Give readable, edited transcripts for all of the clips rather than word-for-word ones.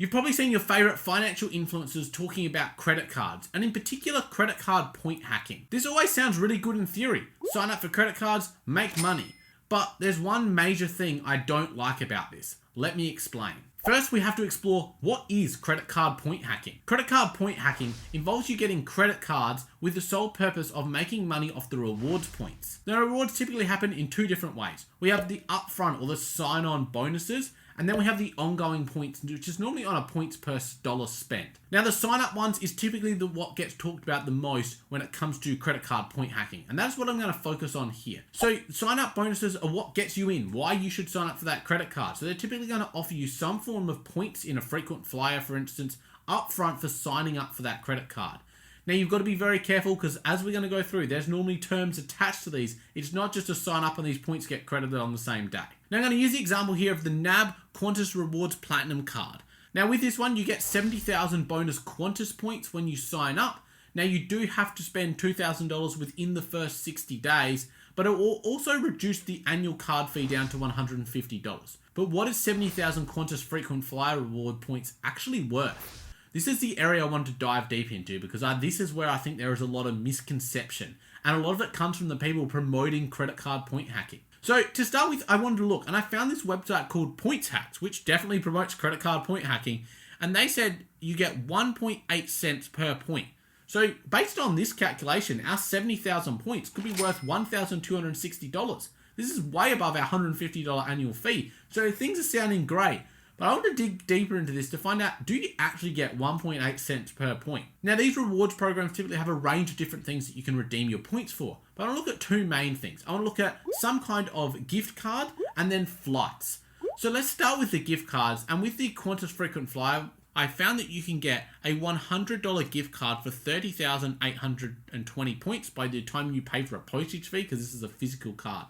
You've probably seen your favorite financial influencers talking about credit cards, and in particular credit card point hacking. This always sounds really good in theory. Sign up for credit cards, make money. But there's one major thing I don't like about this. Let me explain. First, we have to explore what is credit card point hacking. Credit card point hacking involves you getting credit cards with the sole purpose of making money off the rewards points. The rewards typically happen in two different ways. We have the upfront or the sign-on bonuses, and then we have the ongoing points, which is normally on a points per dollar spent. Now, the sign-up ones is typically what gets talked about the most when it comes to credit card point hacking, and that's what I'm going to focus on here. So, sign-up bonuses are what gets you in, why you should sign up for that credit card. So, they're typically going to offer you some form of points in a frequent flyer, for instance, upfront for signing up for that credit card. Now, you've got to be very careful because as we're going to go through, there's normally terms attached to these. It's not just a sign up and these points get credited on the same day. Now, I'm going to use the example here of the NAB Qantas Rewards Platinum card. Now, with this one, you get 70,000 bonus Qantas points when you sign up. Now, you do have to spend $2,000 within the first 60 days, but it will also reduce the annual card fee down to $150. But what is 70,000 Qantas frequent flyer reward points actually worth? This is the area I want to dive deep into because this is where I think there is a lot of misconception, and a lot of it comes from the people promoting credit card point hacking. So to start with, I wanted to look, and I found this website called Points Hacks, which definitely promotes credit card point hacking, and they said you get 1.8 cents per point. So based on this calculation, our 70,000 points could be worth $1,260. This is way above our $150 annual fee, so things are sounding great. But I want to dig deeper into this to find out, do you actually get 1.8 cents per point? Now, these rewards programs typically have a range of different things that you can redeem your points for. But I want to look at two main things. I want to look at some kind of gift card and then flights. So let's start with the gift cards. And with the Qantas Frequent Flyer, I found that you can get a $100 gift card for 30,820 points by the time you pay for a postage fee, because this is a physical card.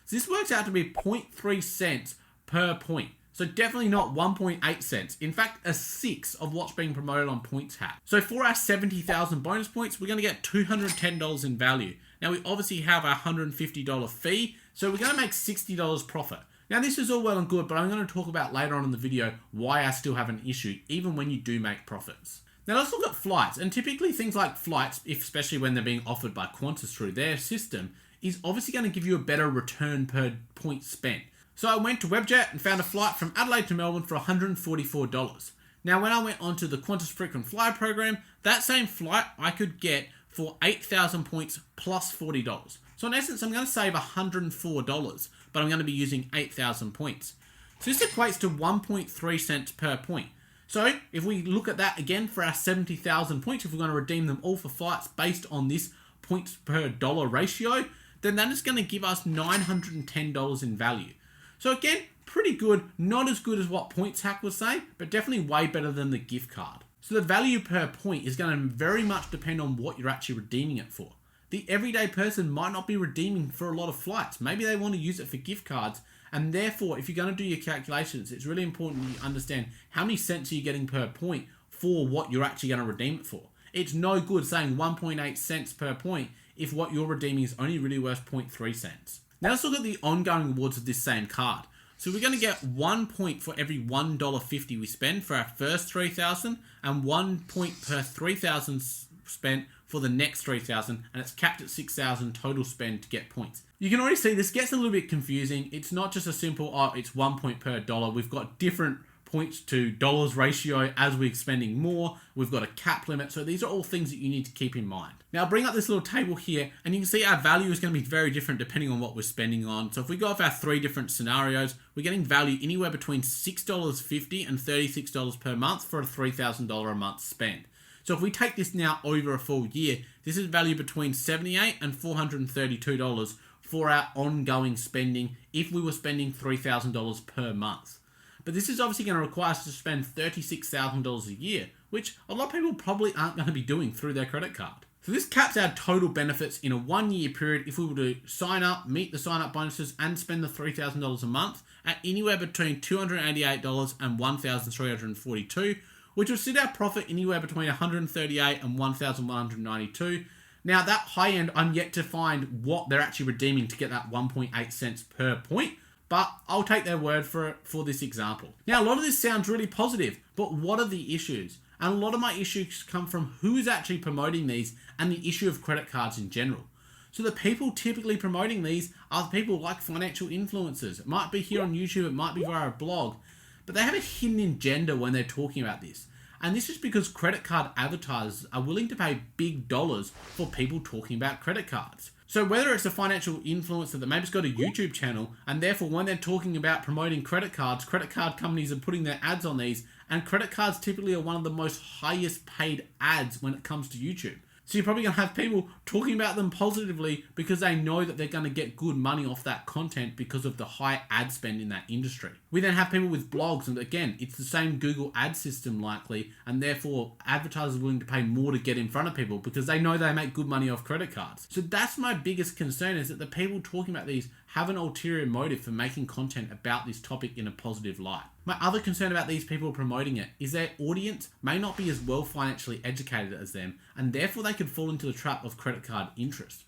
So this works out to be 0.3 cents per point. So definitely not 1.8 cents. In fact, a sixth of what's being promoted on Points Hack. So for our 70,000 bonus points, we're going to get $210 in value. Now we obviously have our $150 fee, so we're going to make $60 profit. Now this is all well and good, but I'm going to talk about later on in the video why I still have an issue, even when you do make profits. Now let's look at flights, and typically things like flights, especially when they're being offered by Qantas through their system, is obviously going to give you a better return per point spent. So I went to Webjet and found a flight from Adelaide to Melbourne for $144. Now when I went onto the Qantas Frequent Flyer program, that same flight I could get for 8,000 points plus $40. So in essence, I'm going to save $104, but I'm going to be using 8,000 points. So this equates to 1.3 cents per point. So if we look at that again for our 70,000 points, if we're going to redeem them all for flights based on this points per dollar ratio, then that is going to give us $910 in value. So again, pretty good, not as good as what Points Hack was saying, but definitely way better than the gift card. So the value per point is going to very much depend on what you're actually redeeming it for. The everyday person might not be redeeming for a lot of flights. Maybe they want to use it for gift cards, and therefore, if you're going to do your calculations, it's really important that you understand how many cents are you getting per point for what you're actually going to redeem it for. It's no good saying 1.8 cents per point if what you're redeeming is only really worth 0.3 cents. Now let's look at the ongoing rewards of this same card. So we're going to get 1 point for every $1.50 we spend for our first 3,000 and 1 point per 3,000 spent for the next 3,000, and it's capped at 6,000 total spend to get points. You can already see this gets a little bit confusing. It's not just a simple, it's 1 point per dollar. We've got different points to dollars ratio as we're spending more. We've got a cap limit. So these are all things that you need to keep in mind. Now I'll bring up this little table here, and you can see our value is going to be very different depending on what we're spending on. So if we go off our three different scenarios, we're getting value anywhere between $6.50 and $36 per month for a $3,000 a month spend. So if we take this now over a full year, this is value between $78 and $432 for our ongoing spending if we were spending $3,000 per month. But this is obviously going to require us to spend $36,000 a year, which a lot of people probably aren't going to be doing through their credit card. So this caps our total benefits in a 1 year period if we were to sign up, meet the sign up bonuses and spend the $3,000 a month at anywhere between $288 and $1,342, which will sit our profit anywhere between $138 and $1,192. Now that high end, I'm yet to find what they're actually redeeming to get that 1.8 cents per point, but I'll take their word for it for this example. Now, a lot of this sounds really positive, but what are the issues? And a lot of my issues come from who is actually promoting these and the issue of credit cards in general. So the people typically promoting these are people like financial influencers. It might be here on YouTube, it might be via a blog, but they have a hidden agenda when they're talking about this. And this is because credit card advertisers are willing to pay big dollars for people talking about credit cards. So whether it's a financial influencer that maybe's got a YouTube channel, and therefore when they're talking about promoting credit cards, credit card companies are putting their ads on these, and credit cards typically are one of the most highest paid ads when it comes to YouTube. So you're probably going to have people talking about them positively because they know that they're going to get good money off that content because of the high ad spend in that industry. We then have people with blogs, and again, it's the same Google ad system likely, and therefore advertisers are willing to pay more to get in front of people because they know they make good money off credit cards. So that's my biggest concern, is that the people talking about these have an ulterior motive for making content about this topic in a positive light. My other concern about these people promoting it is their audience may not be as well financially educated as them, and therefore they could fall into the trap of credit card interest.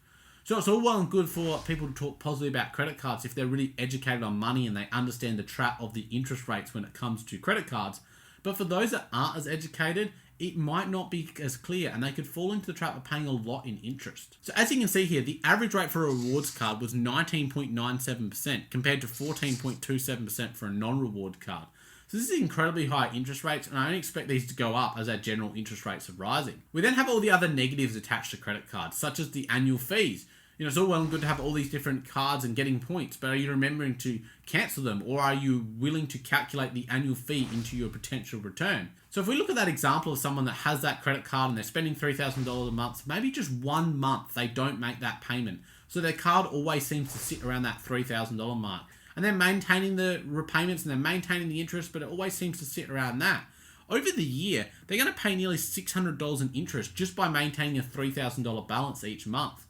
So it's all well and good for people to talk positively about credit cards if they're really educated on money and they understand the trap of the interest rates when it comes to credit cards. But for those that aren't as educated, it might not be as clear, and they could fall into the trap of paying a lot in interest. So as you can see here, the average rate for a rewards card was 19.97% compared to 14.27% for a non-reward card. So this is incredibly high interest rates, and I only expect these to go up as our general interest rates are rising. We then have all the other negatives attached to credit cards, such as the annual fees. It's all well and good to have all these different cards and getting points, but are you remembering to cancel them, or are you willing to calculate the annual fee into your potential return? So if we look at that example of someone that has that credit card and they're spending $3,000 a month, maybe just 1 month they don't make that payment. So their card always seems to sit around that $3,000 mark. And they're maintaining the repayments and they're maintaining the interest, but it always seems to sit around that. Over the year, they're going to pay nearly $600 in interest just by maintaining a $3,000 balance each month.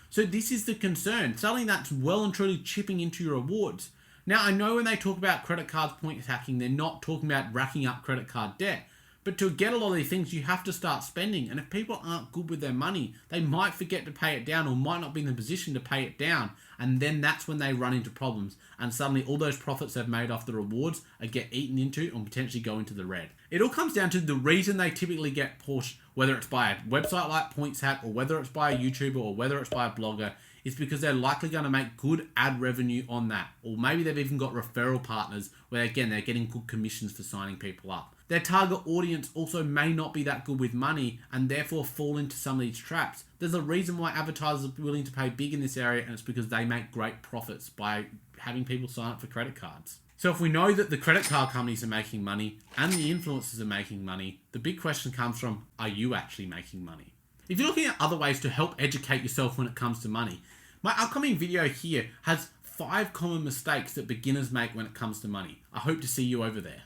So this is the concern, something that's well and truly chipping into your rewards. Now, I know when they talk about credit cards point hacking, they're not talking about racking up credit card debt. But to get a lot of these things, you have to start spending. And if people aren't good with their money, they might forget to pay it down or might not be in the position to pay it down. And then that's when they run into problems. And suddenly all those profits they've made off the rewards get eaten into and potentially go into the red. It all comes down to the reason they typically get pushed, whether it's by a website like PointsHack or whether it's by a YouTuber or whether it's by a blogger, is because they're likely going to make good ad revenue on that. Or maybe they've even got referral partners where, again, they're getting good commissions for signing people up. Their target audience also may not be that good with money and therefore fall into some of these traps. There's a reason why advertisers are willing to pay big in this area, and it's because they make great profits by having people sign up for credit cards. So if we know that the credit card companies are making money and the influencers are making money, the big question comes from, are you actually making money? If you're looking at other ways to help educate yourself when it comes to money, my upcoming video here has 5 common mistakes that beginners make when it comes to money. I hope to see you over there.